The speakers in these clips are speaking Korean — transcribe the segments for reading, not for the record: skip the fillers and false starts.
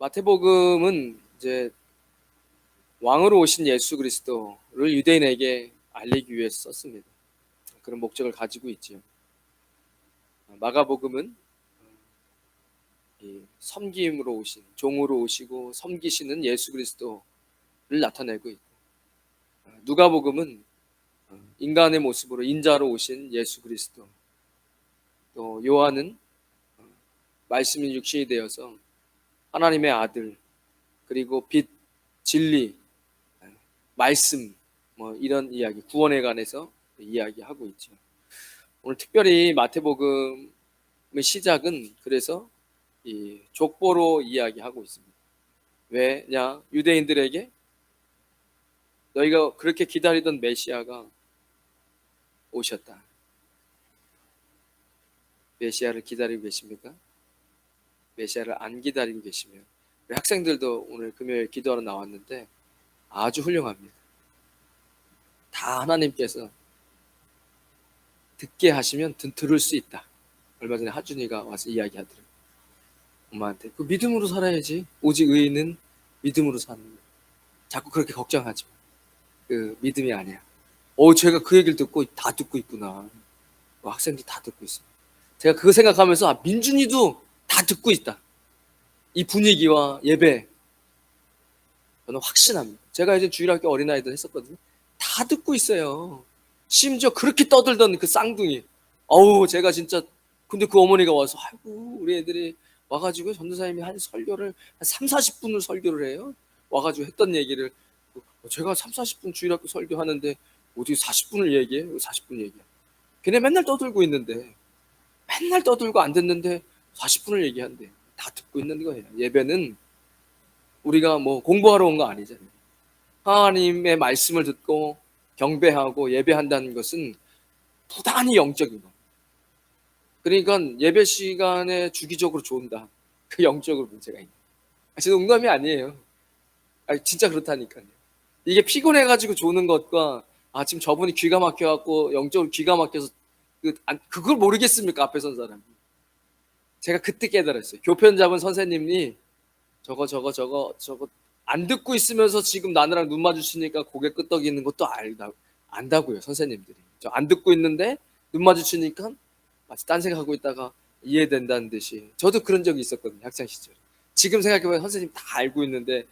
마태복음은 이제 왕으로 오신 예수 그리스도를 유대인에게 알리기 위해서 썼습니다. 그런 목적을 가지고 있지요. 마가복음은 이 섬김으로 오신, 종으로 오시고 섬기시는 예수 그리스도를 나타내고 있고, 누가복음은 인간의 모습으로 인자로 오신 예수 그리스도, 또 요한은 말씀이 육신이 되어서 하나님의 아들, 그리고 빛, 진리, 말씀, 뭐 이런 이야기, 구원에 관해서 이야기하고 있죠. 오늘 특별히 마태복음의 시작은 그래서 이 족보로 이야기하고 있습니다. 왜냐? 유대인들에게 너희가 그렇게 기다리던 메시아가 오셨다. 메시아를 기다리고 계십니까? 메시아를 안 기다리고 계시면, 우리 학생들도 오늘 금요일 기도하러 나왔는데 아주 훌륭합니다. 다 하나님께서 듣게 하시면 들을 수 있다. 얼마 전에 하준이가 와서 이야기하더라고요. 엄마한테 그 믿음으로 살아야지. 오직 의인은 믿음으로 사는 거예요. 자꾸 그렇게 걱정하지 마. 그 믿음이 아니야. 제가 그 얘기를 듣고 다 듣고 있구나. 학생들이 다 듣고 있어요. 제가 그거 생각하면서 민준이도 다 듣고 있다. 이 분위기와 예배 저는 확신합니다. 제가 이제 주일학교 어린아이들 했었거든요. 다 듣고 있어요. 심지어 그렇게 떠들던 그 쌍둥이. 제가 진짜, 근데 그 어머니가 와서 아이고 우리 애들이 와가지고 전도사님이 한 설교를 한 3, 40분을 설교를 해요. 와가지고 했던 얘기를, 제가 3, 40분 주일학교 설교하는데 어떻게 40분을 얘기해? 40분 얘기해. 걔네 맨날 떠들고 있는데, 맨날 떠들고 안 듣는데 40분을 얘기한대. 다 듣고 있는 거예요. 예배는 우리가 뭐 공부하러 온 거 아니잖아요. 하나님의 말씀을 듣고 경배하고 예배한다는 것은 부단히 영적인 거. 그러니까 예배 시간에 주기적으로 좋은다. 그 영적으로 문제가 있는. 진짜 농담이 아니에요. 진짜 그렇다니까요. 이게 피곤해가지고 조는 것과 지금 저분이 귀가 막혀갖고 영적으로 귀가 막혀서 그걸 모르겠습니까? 앞에 선 사람이. 제가 그때 깨달았어요. 교편 잡은 선생님이 저거 안 듣고 있으면서 지금 나느랑 눈 마주치니까 고개 끄덕이는 것도 안다고요. 선생님들이. 저 안 듣고 있는데 눈 마주치니까 마치 딴 생각하고 있다가 이해된다는 듯이. 저도 그런 적이 있었거든요. 학창 시절에. 지금 생각해보면 선생님 다 알고 있는데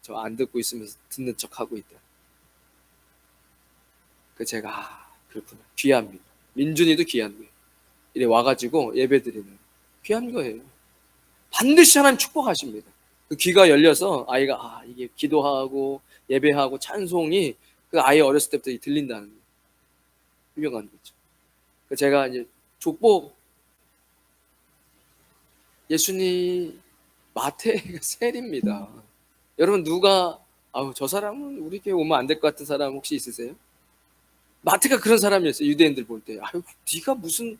저 안 듣고 있으면서 듣는 척하고 있다. 제가 그렇구나. 귀합니다. 민준이도 귀한 거예요. 이래 와가지고 예배 드리는 귀한 거예요. 반드시 하나님 축복하십니다. 그 귀가 열려서 아이가 이게 기도하고 예배하고 찬송이 그 아이 어렸을 때부터 들린다는 거예요. 유명한 거죠. 제가 이제 족보, 예수님 마태가 셀입니다. 여러분 누가 저 사람은 우리 교회 오면 안 될 것 같은 사람 혹시 있으세요? 마태가 그런 사람이었어요. 유대인들 볼 때. 네가 무슨,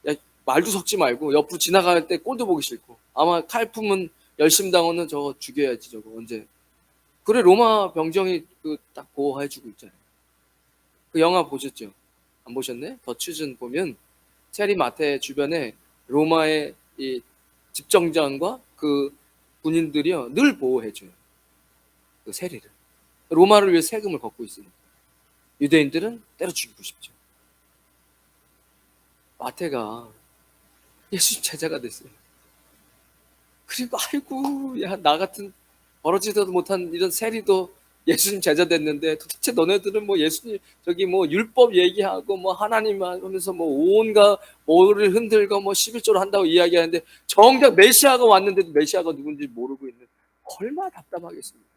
야, 말도 섞지 말고 옆으로 지나갈 때 꼴도 보기 싫고, 아마 칼품은 열심당원은 저거 죽여야지. 저거 언제. 그래 로마 병정이 딱 보호해주고 있잖아요. 그 영화 보셨죠? 안 보셨네? 더 추즌 보면 체리 마테 주변에 로마의 이 집정장과 그 군인들이요 늘 보호해줘요. 그 세리를. 로마를 위해 세금을 걷고 있으니까. 유대인들은 때려 죽이고 싶죠. 마태가 예수님 제자가 됐어요. 그리고 아이고 나 같은 벌어지지도 못한 이런 세리도 예수님 제자 됐는데, 도대체 너네들은 뭐 예수님 저기 뭐 율법 얘기하고 뭐 하나님 하면서 뭐 온갖 뭐를 흔들고 뭐 11조를 한다고 이야기하는데 정작 메시아가 왔는데도 메시아가 누군지 모르고 있는, 얼마나 답답하겠습니까?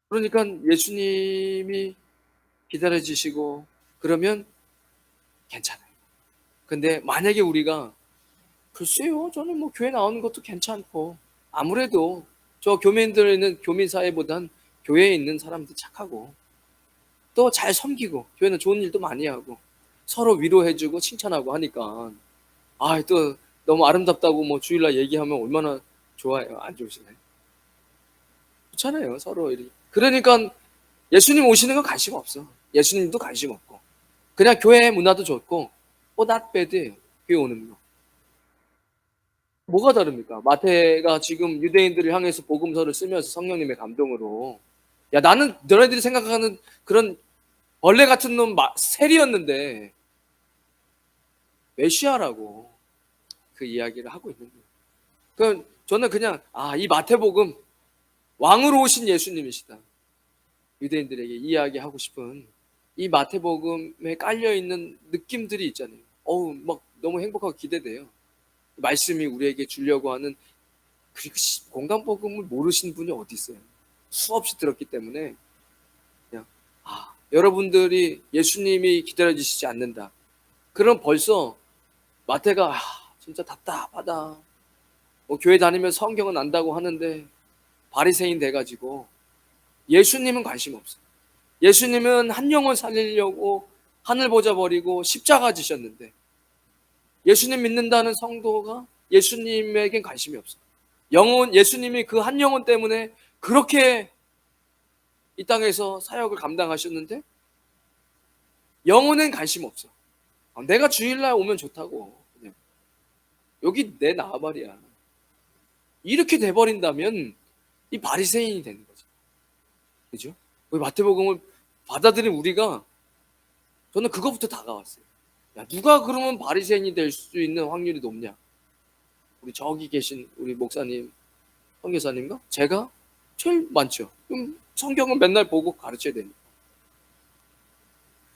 그러니까 예수님이 기다려주시고 그러면 괜찮아요. 근데 만약에 우리가 글쎄요 저는 뭐 교회 나오는 것도 괜찮고, 아무래도 저 교민들은 교민 사회보단 교회에 있는 사람들 착하고 또 잘 섬기고 교회는 좋은 일도 많이 하고 서로 위로해주고 칭찬하고 하니까 또 너무 아름답다고 뭐 주일날 얘기하면 얼마나 좋아요. 안 좋으시나요? 좋잖아요 서로 이렇게. 그러니까 예수님 오시는 건 관심 없어. 예수님도 관심 없고 그냥 교회 문화도 좋고 not bad예요. 교회 오는 거. 뭐가 다릅니까? 마태가 지금 유대인들을 향해서 복음서를 쓰면서 성령님의 감동으로, 야 나는 너네들이 생각하는 그런 벌레 같은 놈 세리였는데 메시아라고 그 이야기를 하고 있는 거예요. 그 저는 그냥 이 마태복음 왕으로 오신 예수님이시다. 유대인들에게 이야기하고 싶은 이 마태복음에 깔려 있는 느낌들이 있잖아요. 막 너무 행복하고 기대돼요. 말씀이 우리에게 주려고 하는, 그리고 공간복음을 모르시는 분이 어디 있어요? 수없이 들었기 때문에 그냥 여러분들이 예수님이 기다려지시지 않는다. 그럼 벌써 마태가 진짜 답답하다. 교회 다니면 성경은 안다고 하는데 바리새인 돼가지고 예수님은 관심 없어요. 예수님은 한 영혼 살리려고 하늘 보좌 버리고 십자가 지셨는데 예수님 믿는다는 성도가 예수님에겐 관심이 없어요. 예수님이 그 한 영혼 때문에 그렇게 이 땅에서 사역을 감당하셨는데 영혼엔 관심 없어. 내가 주일날 오면 좋다고. 그냥. 여기 내 나발이야. 이렇게 돼버린다면 이 바리새인이 되는 거죠. 그죠? 마태복음을 받아들인 우리가, 저는 그거부터 다가왔어요. 야, 누가 그러면 바리새인이 될 수 있는 확률이 높냐? 우리 저기 계신 우리 목사님, 선교사님과 제가 제일 많죠. 그럼 성경은 맨날 보고 가르쳐야 되니까.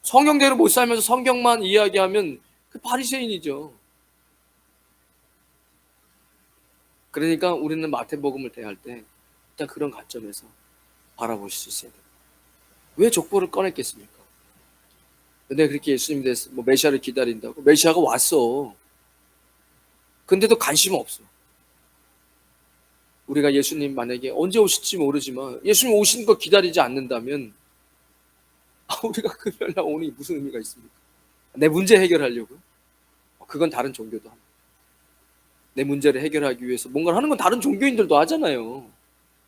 성경대로 못 살면서 성경만 이야기하면 그 바리새인이죠. 그러니까 우리는 마태복음을 대할 때 일단 그런 관점에서 바라볼 수 있어야 돼요. 왜 족보를 꺼냈겠습니까? 근데 그렇게 예수님에 대해서 메시아를 기다린다고. 메시아가 왔어. 근데도 관심 없어. 우리가 예수님 만약에 언제 오실지 모르지만 예수님 오신 거 기다리지 않는다면 우리가 금요일날 오니 무슨 의미가 있습니까? 내 문제 해결하려고요? 그건 다른 종교도 합니다. 내 문제를 해결하기 위해서 뭔가를 하는 건 다른 종교인들도 하잖아요.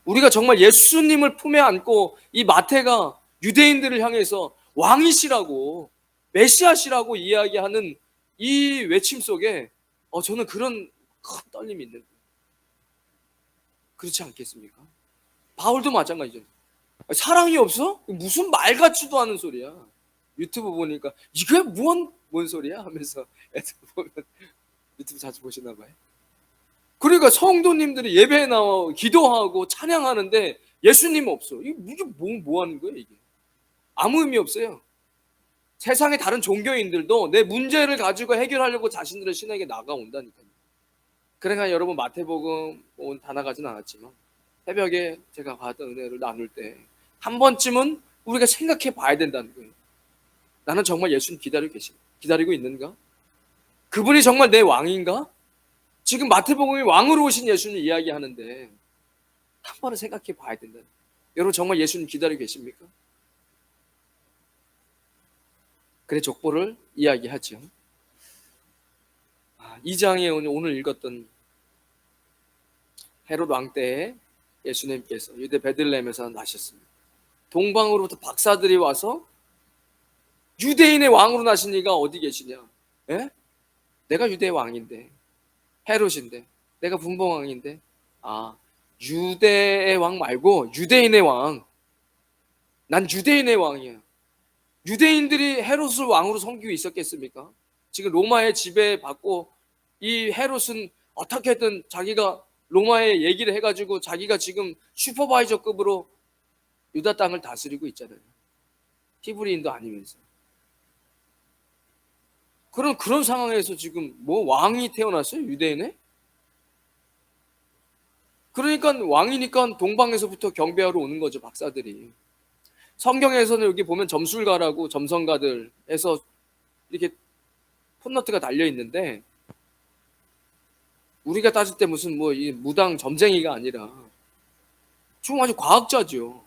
우리가 정말 예수님을 품에 안고 이 마태가 유대인들을 향해서 왕이시라고 메시아시라고 이야기하는 이 외침 속에 저는 그런 큰 떨림이 있는 거예요. 그렇지 않겠습니까? 바울도 마찬가지죠. 사랑이 없어? 무슨 말 같지도 않은 소리야. 유튜브 보니까 이게 뭔 소리야 하면서 애들 보면 유튜브 자주 보시나 봐요. 그러니까 성도님들이 예배에 나와 기도하고 찬양하는데 예수님 없어. 이게 뭐 하는 거예요, 이게? 아무 의미 없어요. 세상의 다른 종교인들도 내 문제를 가지고 해결하려고 자신들의 신에게 나가온다니까요. 그러니까 여러분 마태복음 다 나가진 않았지만 새벽에 제가 받은 은혜를 나눌 때 한 번쯤은 우리가 생각해 봐야 된다는 거예요. 나는 정말 예수님 기다리고 있는가? 그분이 정말 내 왕인가? 지금 마태복음이 왕으로 오신 예수님 이야기하는데 한 번은 생각해 봐야 된다. 여러분 정말 예수님 기다리고 계십니까? 그래 족보를 이야기하죠. 2장에 오늘 읽었던 헤롯 왕 때에 예수님께서 유대 베들레헴에서 나셨습니다. 동방으로부터 박사들이 와서 유대인의 왕으로 나신 이가 어디 계시냐? 에? 내가 유대의 왕인데 헤롯인데 내가 분봉왕인데 유대의 왕 말고 유대인의 왕. 난 유대인의 왕이야. 유대인들이 헤롯을 왕으로 섬기고 있었겠습니까? 지금 로마의 지배받고 이 헤롯은 어떻게든 자기가 로마에 얘기를 해가지고 자기가 지금 슈퍼바이저급으로 유다 땅을 다스리고 있잖아요. 히브리인도 아니면서. 그런 상황에서 지금 왕이 태어났어요? 유대인에? 그러니까 왕이니까 동방에서부터 경배하러 오는 거죠, 박사들이. 성경에서는 여기 보면 점술가라고 점성가들에서 이렇게 풋노트가 달려 있는데 우리가 따질 때 무슨 이 무당 점쟁이가 아니라 좀 아주 과학자죠.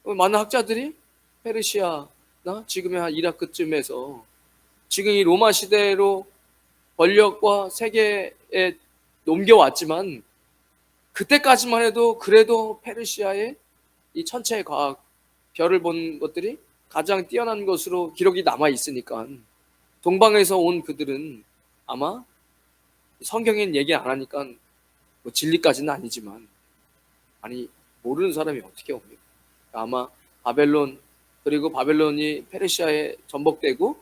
많은 학자들이 페르시아나 지금의 한 이라크쯤에서 지금 이 로마 시대로 권력과 세계에 넘겨왔지만 그때까지만 해도 그래도 페르시아의 이 천체의 과학, 별을 본 것들이 가장 뛰어난 것으로 기록이 남아 있으니까 동방에서 온 그들은 아마 성경에는 얘기 안 하니까 뭐 진리까지는 아니지만, 아니 모르는 사람이 어떻게 옵니까? 아마 바벨론, 그리고 바벨론이 페르시아에 전복되고,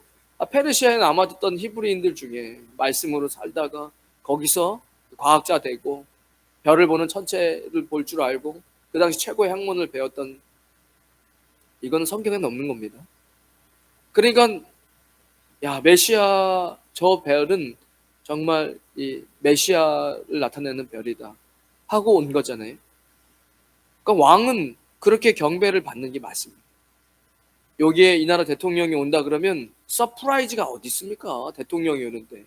페르시아에 남아있던 히브리인들 중에 말씀으로 살다가 거기서 과학자 되고 별을 보는 천체를 볼 줄 알고 그 당시 최고의 학문을 배웠던, 이건 성경에는 없는 겁니다. 그러니까 야, 메시아, 저 별은 정말 이 메시아를 나타내는 별이다 하고 온 거잖아요. 그러니까 왕은 그렇게 경배를 받는 게 맞습니다. 여기에 이 나라 대통령이 온다 그러면 서프라이즈가 어디 있습니까? 대통령이 오는데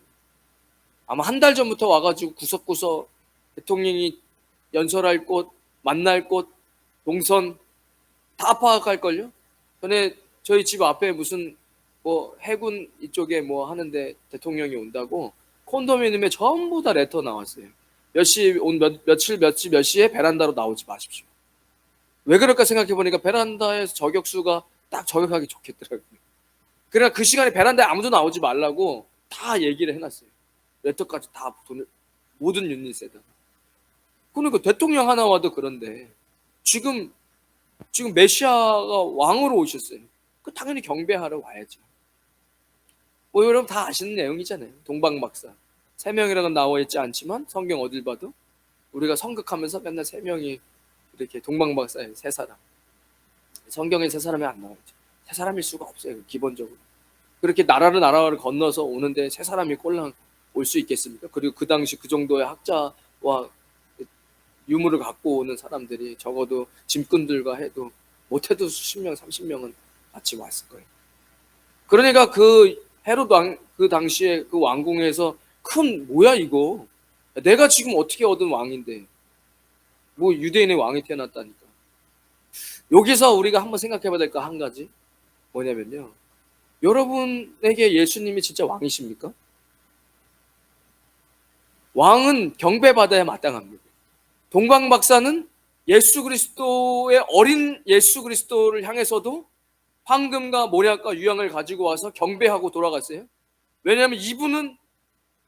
아마 한 달 전부터 와가지고 구석구석 대통령이 연설할 곳, 만날 곳, 동선 다 파악할걸요? 전에 저희 집 앞에 무슨 뭐 해군 이쪽에 뭐 하는데 대통령이 온다고 콘도미니엄에 전부 다 레터 나왔어요. 몇 시 온, 며칠 몇 시에 베란다로 나오지 마십시오. 왜 그럴까 생각해 보니까 베란다에서 저격수가 딱 저격하기 좋겠더라고요. 그러니까 그 시간에 베란다에 아무도 나오지 말라고 다 얘기를 해놨어요. 레터까지 다 돈을, 모든 유닛에다. 그러니까 대통령 하나 와도 그런데 지금 메시아가 왕으로 오셨어요. 그 당연히 경배하러 와야죠. 뭐 여러분 다 아시는 내용이잖아요. 동방박사 세 명이라고는 나와 있지 않지만 성경 어딜 봐도 우리가 성극하면서 맨날 세 명이 이렇게 동방박사예요. 세 사람. 성경에 세 사람이 안 나와있죠. 세 사람일 수가 없어요. 기본적으로. 그렇게 나라를 건너서 오는데 세 사람이 꼴랑 올 수 있겠습니까? 그리고 그 당시 그 정도의 학자와 유물을 갖고 오는 사람들이 적어도 짐꾼들과 해도 못해도 수십 명, 30명은 같이 왔을 거예요. 그러니까 그 헤롯 왕, 그 당시에 그 왕궁에서 큰, 뭐야 이거, 내가 지금 어떻게 얻은 왕인데 뭐 유대인의 왕이 태어났다니까. 여기서 우리가 한번 생각해 봐야 될 거 한 가지 뭐냐면요, 여러분에게 예수님이 진짜 왕이십니까? 왕은 경배받아야 마땅합니다. 동방박사는 예수 그리스도의 어린 예수 그리스도를 향해서도 황금과 모략과 유향을 가지고 와서 경배하고 돌아갔어요. 왜냐하면 이분은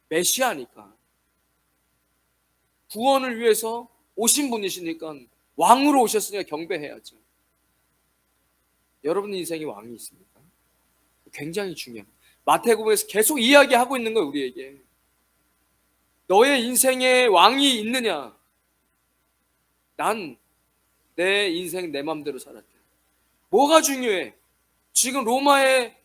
메시아니까, 구원을 위해서 오신 분이시니까 왕으로 오셨으니까 경배해야죠. 여러분 인생에 왕이 있습니까? 굉장히 중요합니다. 마태복음에서 계속 이야기하고 있는 거예요, 우리에게. 너의 인생에 왕이 있느냐? 난 내 인생 내 맘대로 살았대. 뭐가 중요해? 지금 로마의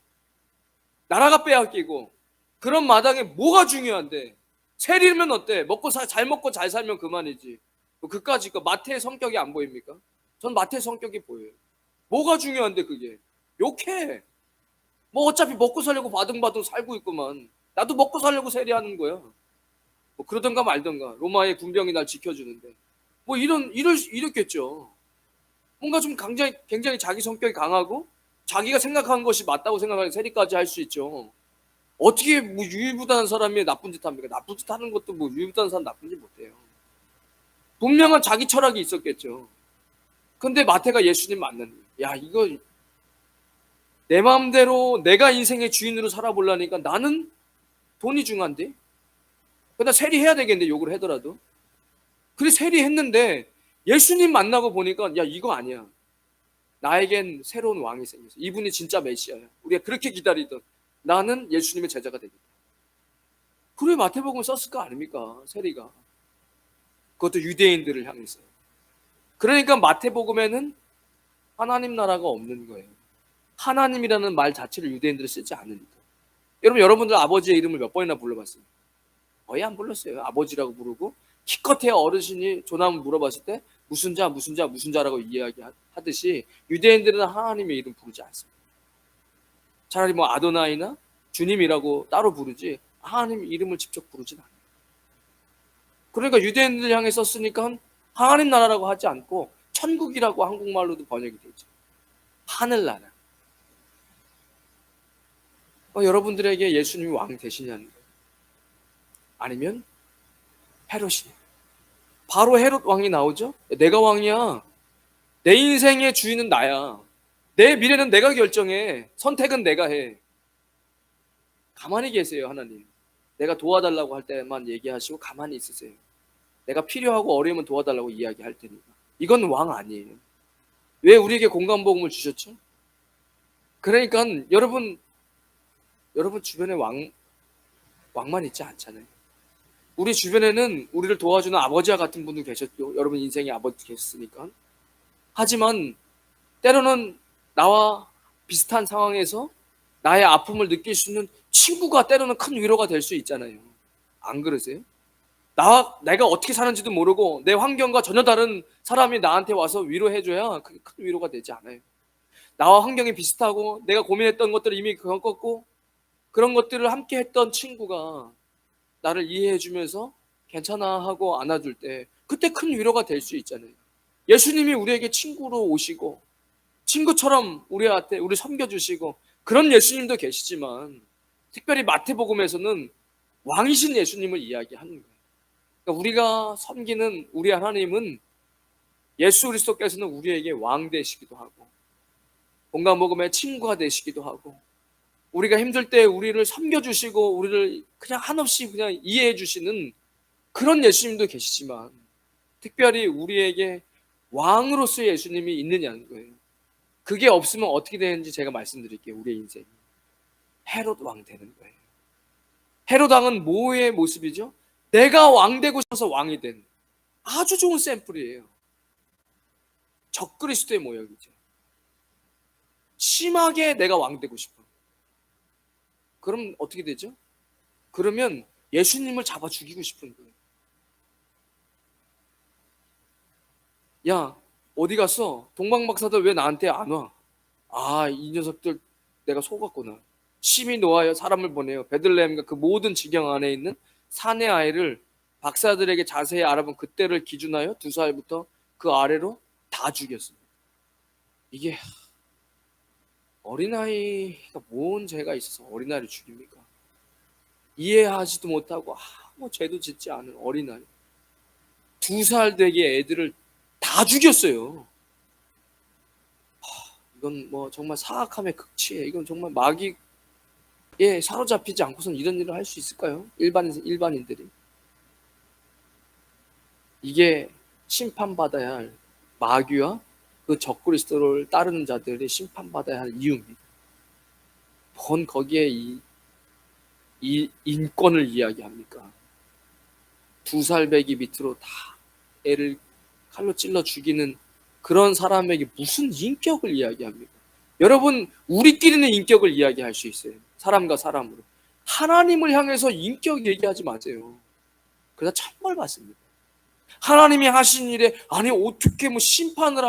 나라가 빼앗기고 그런 마당에 뭐가 중요한데? 세리면 어때? 잘 먹고 잘 살면 그만이지. 뭐 그까짓 거. 마태의 성격이 안 보입니까? 전 마태의 성격이 보여요. 뭐가 중요한데 그게? 욕해. 뭐 어차피 먹고 살려고 바둥바둥 살고 있구만. 나도 먹고 살려고 세리하는 거야. 뭐 그러던가 말던가. 로마의 군병이 날 지켜주는데. 뭐 이랬겠죠. 뭔가 좀 굉장히 자기 성격이 강하고 자기가 생각하는 것이 맞다고 생각하는 세리까지 할 수 있죠. 어떻게 뭐 유일무단한 사람이 나쁜 짓 합니까? 나쁜 짓 하는 것도 뭐 유일무단한 사람 나쁜 짓 못해요. 분명한 자기 철학이 있었겠죠. 근데 마태가 예수님 만났네. 야, 이거 내 마음대로 내가 인생의 주인으로 살아보려니까 나는 돈이 중요한데? 그러다 세리해야 되겠는데, 욕을 하더라도. 그래 세리했는데 예수님 만나고 보니까 야, 이거 아니야. 나에겐 새로운 왕이 생겼어. 이분이 진짜 메시아야. 우리가 그렇게 기다리던, 나는 예수님의 제자가 되겠다. 그래 마태복음 썼을 거 아닙니까? 세리가. 그것도 유대인들을 향해서. 그러니까 마태복음에는 하나님 나라가 없는 거예요. 하나님이라는 말 자체를 유대인들이 쓰지 않으니까. 여러분들 아버지의 이름을 몇 번이나 불러봤어요? 거의 안 불렀어요. 아버지라고 부르고 기껏해야 어르신이 조남을 물어봤을 때 무슨 자라고 이야기하듯이 유대인들은 하나님의 이름 부르지 않습니다. 차라리 뭐 아도나이나 주님이라고 따로 부르지 하나님 이름을 직접 부르진 않아요. 그러니까 유대인들 향해 썼으니까 하나님 나라라고 하지 않고 천국이라고 한국말로도 번역이 되죠. 하늘나라. 여러분들에게 예수님이 왕 되시냐는 거예요. 아니면 헤롯이. 바로 헤롯 왕이 나오죠. 내가 왕이야. 내 인생의 주인은 나야. 내 미래는 내가 결정해. 선택은 내가 해. 가만히 계세요, 하나님. 내가 도와달라고 할 때만 얘기하시고 가만히 있으세요. 내가 필요하고 어려우면 도와달라고 이야기할 테니까. 이건 왕 아니에요. 왜 우리에게 공감복음을 주셨죠? 그러니까 여러분 주변에 왕만 있지 않잖아요. 우리 주변에는 우리를 도와주는 아버지와 같은 분도 계셨죠. 여러분 인생의 아버지 계셨으니까. 하지만 때로는 나와 비슷한 상황에서 나의 아픔을 느낄 수 있는 친구가 때로는 큰 위로가 될 수 있잖아요. 안 그러세요? 내가 어떻게 사는지도 모르고 내 환경과 전혀 다른 사람이 나한테 와서 위로해줘야 그게 큰 위로가 되지 않아요. 나와 환경이 비슷하고 내가 고민했던 것들을 이미 겪었고 그런 것들을 함께 했던 친구가 나를 이해해주면서 괜찮아 하고 안아줄 때 그때 큰 위로가 될 수 있잖아요. 예수님이 우리에게 친구로 오시고 친구처럼 우리 섬겨주시고 그런 예수님도 계시지만 특별히 마태복음에서는 왕이신 예수님을 이야기하는 거예요. 그러니까 우리가 섬기는 우리 하나님은 예수 그리스도께서는 우리에게 왕 되시기도 하고 공감복음의 친구가 되시기도 하고 우리가 힘들 때 우리를 섬겨주시고 우리를 그냥 한없이 그냥 이해해 주시는 그런 예수님도 계시지만 특별히 우리에게 왕으로서의 예수님이 있느냐는 거예요. 그게 없으면 어떻게 되는지 제가 말씀드릴게요. 우리의 인생이 헤롯 왕 되는 거예요. 헤롯 왕은 뭐의 모습이죠? 내가 왕 되고 싶어서 왕이 된 아주 좋은 샘플이에요. 적그리스도의 모형이죠. 심하게 내가 왕 되고 싶어. 그럼 어떻게 되죠? 그러면 예수님을 잡아 죽이고 싶은 거예요. 야, 어디 갔어? 동방박사들 왜 나한테 안 와? 아, 이 녀석들 내가 속았구나. 심히 노하여 사람을 보내요. 베들레헴과 그 모든 지경 안에 있는 사내 아이를 박사들에게 자세히 알아본 그때를 기준하여 2살부터 그 아래로 다 죽였습니다. 이게 어린아이가 뭔 죄가 있어서 어린아이를 죽입니까? 이해하지도 못하고 아무 죄도 짓지 않은 어린아이 2살 되게 애들을 다 죽였어요. 이건 뭐 정말 사악함의 극치예요. 이건 정말 마귀에 사로잡히지 않고선 이런 일을 할 수 있을까요? 일반인들이. 이게 심판받아야 할 마귀와 그 적그리스도를 따르는 자들이 심판받아야 할 이유입니다. 뭔 거기에 이 인권을 이야기합니까? 2살 배기 밑으로 다 애를 칼로 찔러 죽이는 그런 사람에게 무슨 인격을 이야기합니까? 여러분, 우리끼리는 인격을 이야기할 수 있어요. 사람과 사람으로. 하나님을 향해서 인격 얘기하지 마세요. 그러다 천벌 받습니다. 하나님이 하신 일에 아니 어떻게 뭐 심판을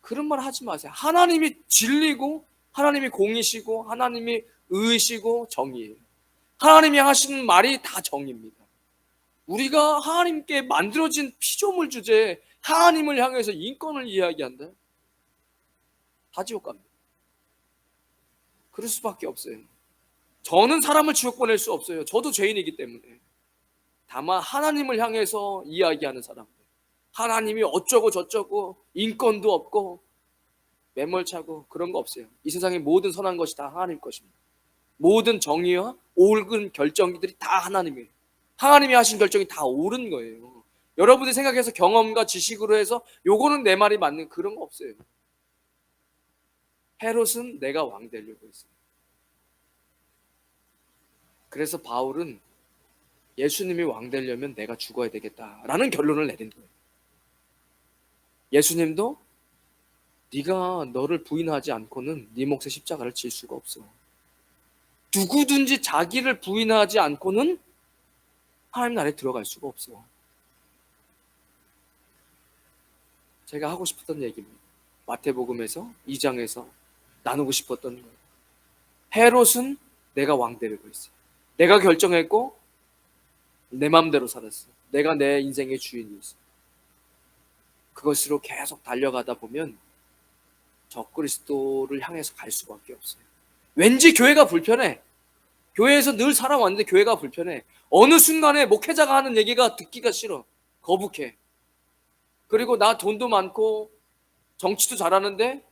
그런 말 하지 마세요. 하나님이 진리고 하나님이 공이시고 하나님이 의시고 정의예요. 하나님이 하시는 말이 다 정의입니다. 우리가 하나님께 만들어진 피조물 주제에 하나님을 향해서 인권을 이야기한다? 다 지옥 갑니다. 그럴 수밖에 없어요. 저는 사람을 지옥 보낼 수 없어요. 저도 죄인이기 때문에. 다만 하나님을 향해서 이야기하는 사람들, 하나님이 어쩌고 저쩌고 인권도 없고 매몰차고 그런 거 없어요. 이 세상의 모든 선한 것이 다 하나님 것입니다. 모든 정의와 옳은 결정들이 다 하나님이에요. 하나님이 하신 결정이 다 옳은 거예요. 여러분이 생각해서 경험과 지식으로 해서 요거는 내 말이 맞는 그런 거 없어요. 헤롯은 내가 왕 되려고 했어요. 그래서 바울은 예수님이 왕 되려면 내가 죽어야 되겠다라는 결론을 내린 거예요. 예수님도 네가 너를 부인하지 않고는 네 몫의 십자가를 질 수가 없어. 누구든지 자기를 부인하지 않고는 하나님 나라에 들어갈 수가 없어. 제가 하고 싶었던 얘기입니다. 마태복음에서 2장에서 나누고 싶었던 거예요. 헤롯은 내가 왕 되려고 했어요. 내가 결정했고 내 마음대로 살았어. 내가 내 인생의 주인이었어. 그것으로 계속 달려가다 보면 적그리스도를 향해서 갈 수밖에 없어요. 왠지 교회가 불편해. 교회에서 늘 살아왔는데 교회가 불편해. 어느 순간에 목회자가 하는 얘기가 듣기가 싫어. 거북해. 그리고 나 돈도 많고 정치도 잘하는데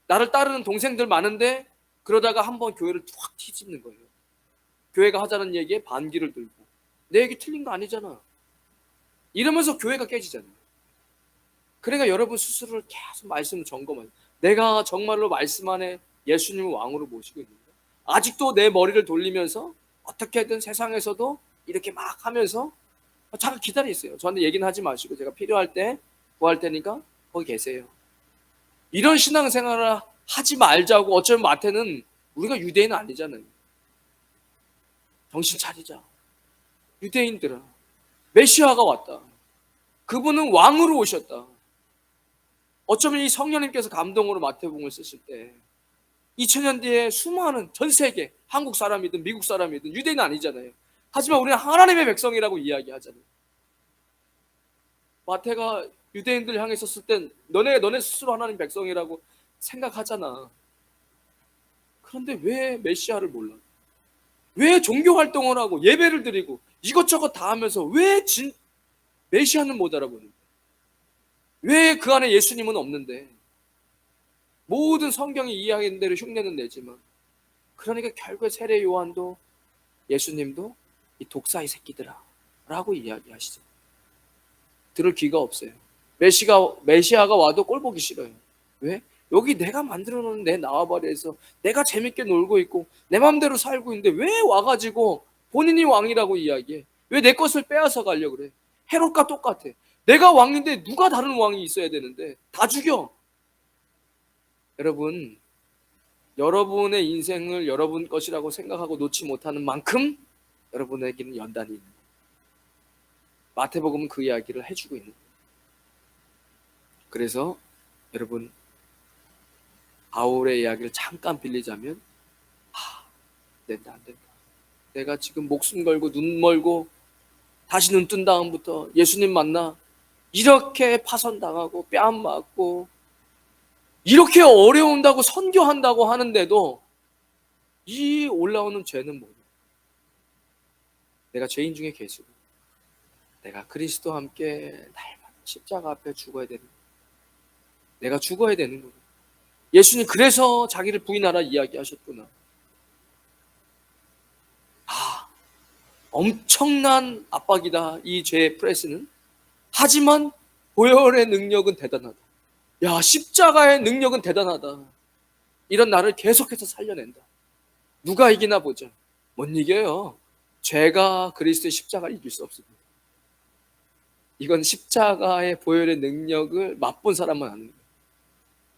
나를 따르는 동생들 많은데 그러다가 한번 교회를 툭 뒤집는 거예요. 교회가 하자는 얘기에 반기를 들고 내 얘기 틀린 거 아니잖아. 이러면서 교회가 깨지잖아요. 그러니까 여러분 스스로를 계속 말씀을 점검하세요. 내가 정말로 말씀 안에 예수님을 왕으로 모시고 있는가? 아직도 내 머리를 돌리면서 어떻게든 세상에서도 이렇게 막 하면서 잠깐 기다리세요. 저한테 얘기는 하지 마시고 제가 필요할 때 구할 테니까 거기 계세요. 이런 신앙생활을 하지 말자고. 어쩌면 마태는 우리가 유대인은 아니잖아요. 정신 차리자. 유대인들아, 메시아가 왔다. 그분은 왕으로 오셨다. 어쩌면 이 성령님께서 감동으로 마태복음을 쓰실 때 2000년 뒤에 수많은 전 세계, 한국 사람이든 미국 사람이든 유대인은 아니잖아요. 하지만 우리는 하나님의 백성이라고 이야기하잖아요. 마태가 유대인들 향해 섰을 땐 너네 스스로 하나님 백성이라고 생각하잖아. 그런데 왜 메시아를 몰라? 왜 종교 활동을 하고 예배를 드리고 이것저것 다 하면서 왜 메시아는 못 알아보는데? 왜 그 안에 예수님은 없는데? 모든 성경이 이야기한 대로 흉내는 내지만, 그러니까 결국에 세례 요한도 예수님도 이 독사의 새끼들아 라고 이야기하시죠. 들을 귀가 없어요. 메시아가 와도 꼴 보기 싫어요. 왜? 여기 내가 만들어 놓은 내 나와바리에서 내가 재밌게 놀고 있고 내 마음대로 살고 있는데 왜 와가지고 본인이 왕이라고 이야기해? 왜 내 것을 빼앗아 가려고 그래? 헤롯과 똑같아. 내가 왕인데 누가 다른 왕이 있어야 되는데 다 죽여. 여러분, 여러분의 인생을 여러분 것이라고 생각하고 놓지 못하는 만큼 여러분에게는 연단이 있는 거예요. 마태복음은 그 이야기를 해주고 있는 거예요. 그래서 여러분, 바울의 이야기를 잠깐 빌리자면, 안 된다, 안 된다. 내가 지금 목숨 걸고 눈 멀고 다시 눈 뜬 다음부터 예수님 만나 이렇게 파선당하고 뺨 맞고 이렇게 어려운다고 선교한다고 하는데도 이 올라오는 죄는 뭐냐? 내가 죄인 중에 계시고 내가 그리스도와 함께 날마다 십자가 앞에 죽어야 되는 거예요. 내가 죽어야 되는 거예요. 예수님 그래서 자기를 부인하라 이야기하셨구나. 엄청난 압박이다, 이 죄의 프레스는. 하지만 보혈의 능력은 대단하다. 야, 십자가의 능력은 대단하다. 이런 나를 계속해서 살려낸다. 누가 이기나 보자. 못 이겨요. 죄가 그리스도의 십자가를 이길 수 없습니다. 이건 십자가의 보혈의 능력을 맛본 사람만 아는 거예요.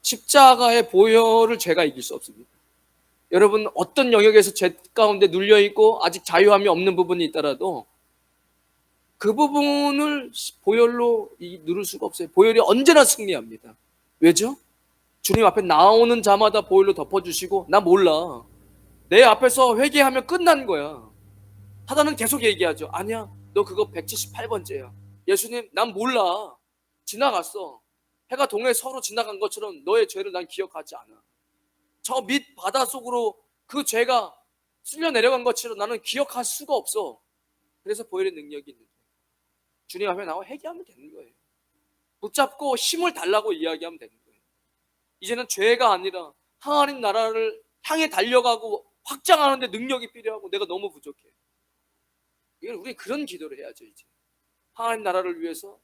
십자가의 보혈을 죄가 이길 수 없습니다. 여러분, 어떤 영역에서 죄 가운데 눌려있고 아직 자유함이 없는 부분이 있더라도 그 부분을 보혈로 누를 수가 없어요. 보혈이 언제나 승리합니다. 왜죠? 주님 앞에 나오는 자마다 보혈로 덮어주시고, 나 몰라, 내 앞에서 회개하면 끝난 거야. 사단은 계속 얘기하죠. 아니야, 너 그거 178번째야. 예수님, 난 몰라, 지나갔어. 해가 동해 서로 지나간 것처럼 너의 죄를 난 기억하지 않아. 저 밑 바닷속으로 그 죄가 쓸려 내려간 것처럼 나는 기억할 수가 없어. 그래서 보혈의 능력이 있는 거예요. 주님 앞에 나와 회개하면 되는 거예요. 붙잡고 힘을 달라고 이야기하면 되는 거예요. 이제는 죄가 아니라 하나님 나라를 향해 달려가고 확장하는데 능력이 필요하고 내가 너무 부족해. 이건 우리 그런 기도를 해야죠. 이제 하나님 나라를 위해서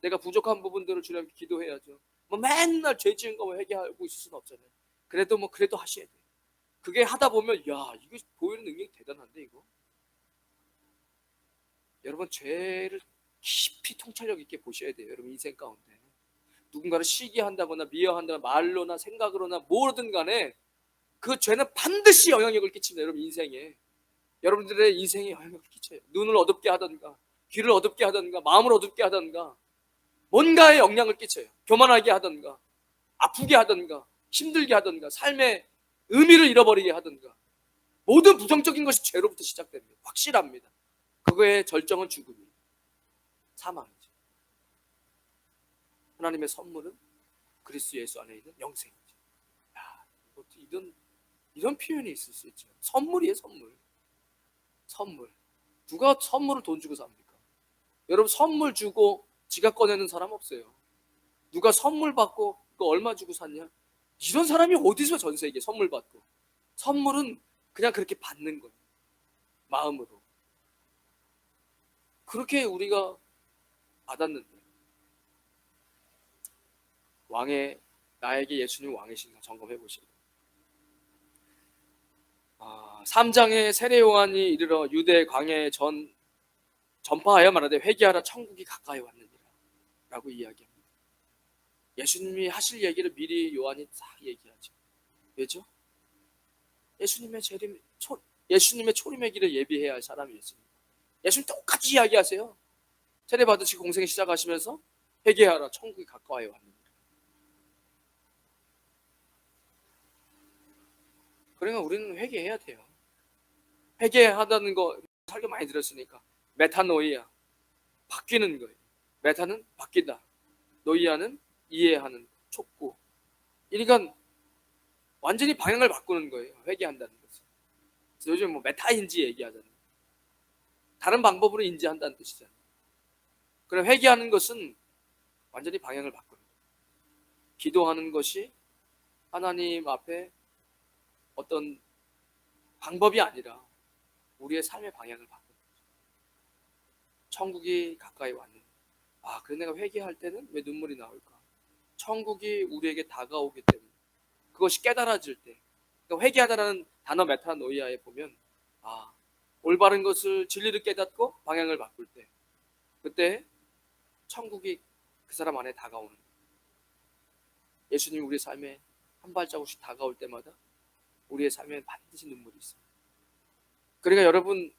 내가 부족한 부분들을 주님께 기도해야죠. 뭐 맨날 죄 지은 거만 회개하고 있을 수는 없잖아요. 그래도 하셔야 돼요. 그게 하다 보면 야, 이거 보이는 능력이 대단한데 이거. 여러분, 죄를 깊이 통찰력 있게 보셔야 돼요. 여러분 인생 가운데 누군가를 시기한다거나 미워한다거나 말로나 생각으로나 뭐든 간에 그 죄는 반드시 영향력을 끼칩니다. 여러분 인생에, 여러분들의 인생에 영향력을 끼쳐요. 눈을 어둡게 하던가 귀를 어둡게 하던가 마음을 어둡게 하던가 뭔가에 영향을 끼쳐요. 교만하게 하던가 아프게 하던가 힘들게 하던가 삶의 의미를 잃어버리게 하던가 모든 부정적인 것이 죄로부터 시작됩니다. 확실합니다. 그거의 절정은 죽음이에요. 사망이죠. 하나님의 선물은 그리스도 예수 안에 있는 영생이죠. 야, 이런 표현이 있을 수 있죠. 선물이에요, 선물. 선물. 누가 선물을 돈 주고 삽니까? 여러분, 선물 주고 지갑 꺼내는 사람 없어요. 누가 선물 받고 그거 얼마 주고 샀냐? 이런 사람이 어디서 전 세계에 선물 받고. 선물은 그냥 그렇게 받는 거예요. 마음으로. 그렇게 우리가 받았는데 나에게 예수님 왕이신가 점검해 보시고 3장에 세례 요한이 이르러 유대 광야에 전파하여 말하되 회개하라 천국이 가까이 왔느니라 라고 이야기합니다. 예수님이 하실 얘기를 미리 요한이 딱 얘기하죠. 왜죠? 예수님의 초림의 길을 예비해야 할 사람이 예수님. 예수님 똑같이 이야기하세요. 세례 받으시고 공생 시작하시면서 회개하라 천국이 가까이 왔느니라. 그러니까 우리는 회개해야 돼요. 회개하다는 거 설교 많이 들었으니까 메타노이아, 바뀌는 거예요. 메타는 바뀐다, 노이아는 이해하는, 촉구. 그러니까 완전히 방향을 바꾸는 거예요. 회개한다는 것은. 그래서 요즘 뭐 메타인지 얘기하잖아요. 다른 방법으로 인지한다는 뜻이잖아요. 그럼 회개하는 것은 완전히 방향을 바꾸는 거예요. 기도하는 것이 하나님 앞에 어떤 방법이 아니라 우리의 삶의 방향을 바꾸는 거죠. 천국이 가까이 왔는. 그래 내가 회개할 때는 왜 눈물이 나올까? 천국이 우리에게 다가오기 때문에. 그것이 깨달아질 때. 그러니까 회개하다라는 단어 메타노이아에 보면 올바른 것을 진리를 깨닫고 방향을 바꿀 때, 그때 천국이 그 사람 안에 다가오는 거예요. 예수님이 우리 삶에 한 발자국씩 다가올 때마다 우리의 삶에 반드시 눈물이 있어요. 그러니까 여러분,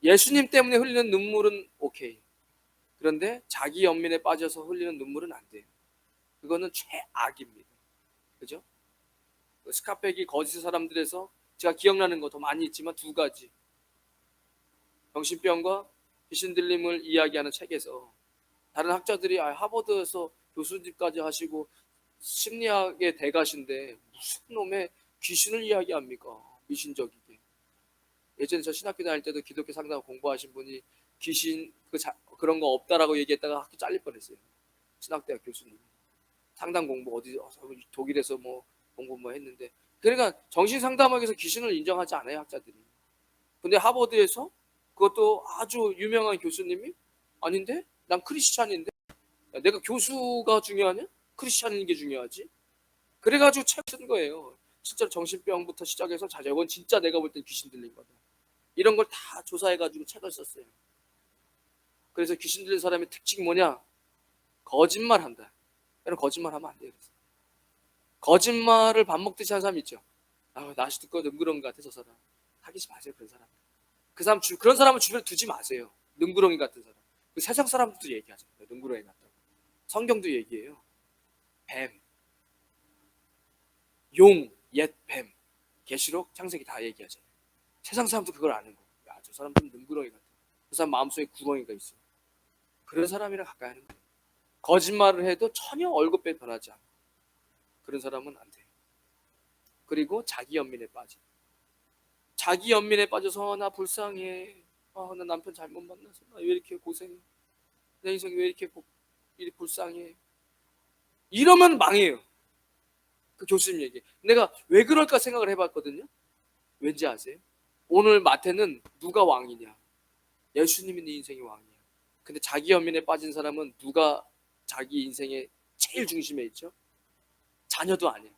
예수님 때문에 흘리는 눈물은 오케이. 그런데 자기 연민에 빠져서 흘리는 눈물은 안 돼요. 그거는 최악입니다. 그죠? 스카펙이 거짓 사람들에서 제가 기억나는 거 더 많이 있지만 두 가지. 정신병과 귀신 들림을 이야기하는 책에서 다른 학자들이 하버드에서 교수님까지 하시고 심리학의 대가신데 무슨 놈의 귀신을 이야기합니까? 미신적이게. 예전에 저 신학교 다닐 때도 기독교 상담 공부하신 분이 귀신 그런 거 없다라고 얘기했다가 학교 잘릴 뻔했어요. 신학대학 교수님. 상담 공부 독일에서 뭐 공부 했는데, 그러니까 정신 상담학에서 귀신을 인정하지 않아요, 학자들이. 근데 하버드에서 그것도 아주 유명한 교수님이 아닌데 난 크리스찬인데 내가 교수가 중요하냐? 크리스찬인 게 중요하지. 그래가지고 책 쓴 거예요. 진짜 정신병부터 시작해서 이건 진짜 내가 볼 땐 귀신 들린 거다. 이런 걸 다 조사해가지고 책을 썼어요. 그래서 귀신 들린 사람의 특징이 뭐냐? 거짓말한다. 여러분 거짓말하면 안 돼요. 그래서. 거짓말을 밥 먹듯이 하는 사람 있죠. 날씨 듣고 능그러운 것 같아 저 사람. 사귀지 마세요 그런 사람. 그런 사람은 주변에 두지 마세요. 능구렁이 같은 사람. 세상 사람들도 얘기하잖아요. 능구렁이 같다고. 성경도 얘기해요. 뱀, 용, 옛 뱀, 계시록, 창세기 다 얘기하잖아요. 세상 사람도 그걸 아는 거. 저 사람들은 능구렁이 같아. 그 사람 마음속에 구렁이가 있어. 그런 사람이랑 가까이 하는 거예요. 거짓말을 해도 전혀 얼굴빛 변하지 않고. 그런 사람은 안 돼요. 그리고 자기 연민에 빠져. 자기 연민에 빠져서 나 불쌍해. 나 남편 잘못 만나서 왜 이렇게 고생해. 내 인생이 왜 이렇게 불쌍해. 이러면 망해요. 그 교수님 얘기. 내가 왜 그럴까 생각을 해봤거든요. 왠지 아세요? 오늘 마태는 누가 왕이냐? 예수님이 네 인생의 왕이야. 근데 자기 연민에 빠진 사람은 누가 자기 인생의 제일 중심에 있죠? 자녀도 아니야.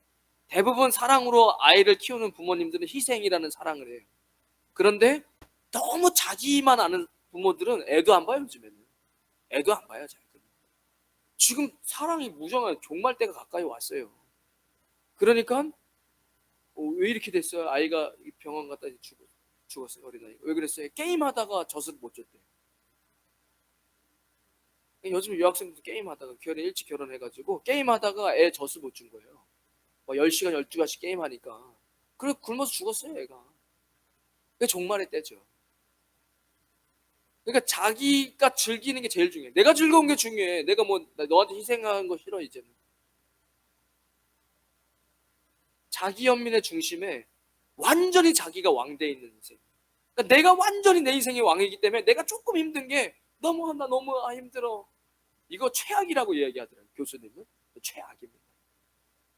대부분 사랑으로 아이를 키우는 부모님들은 희생이라는 사랑을 해요. 그런데 너무 자기만 아는 부모들은 애도 안 봐요. 요즘에는 애도 안 봐요. 지금 사랑이 무정한 종말 때가 가까이 왔어요. 그러니까 왜 이렇게 됐어요? 아이가 병원 갔다 죽었어요. 어린아이가. 왜 그랬어요? 게임하다가 젖을 못 줬대요. 요즘 유학생들도 게임하다가 일찍 결혼해가지고 게임하다가 애 젖을 못 준 거예요. 10시간 12시간씩 게임하니까. 그래 굶어서 죽었어요 애가. 그게 종말의 때죠. 그러니까 자기가 즐기는 게 제일 중요해. 내가 즐거운 게 중요해. 내가 너한테 희생하는 거 싫어 이제는. 자기 연민의 중심에 완전히 자기가 왕돼 있는 인생. 그러니까 내가 완전히 내 인생의 왕이기 때문에 내가 조금 힘든 게 너무 힘들어. 이거 최악이라고 이야기하더라고요. 교수님은 최악입니다.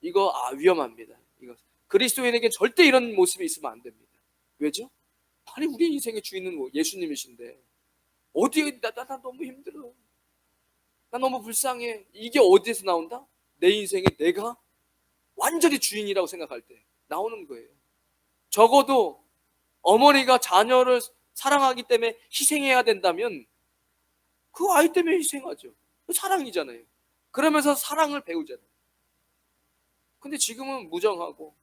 이거 위험합니다. 이거 그리스도인에게 절대 이런 모습이 있으면 안 됩니다. 왜죠? 아니 우리 인생의 주인은 뭐 예수님이신데 어디에 나 너무 힘들어. 나 너무 불쌍해. 이게 어디에서 나온다? 내 인생에 내가 완전히 주인이라고 생각할 때 나오는 거예요. 적어도 어머니가 자녀를 사랑하기 때문에 희생해야 된다면 그 아이 때문에 희생하죠. 사랑이잖아요. 그러면서 사랑을 배우잖아요. 근데 지금은 무정하고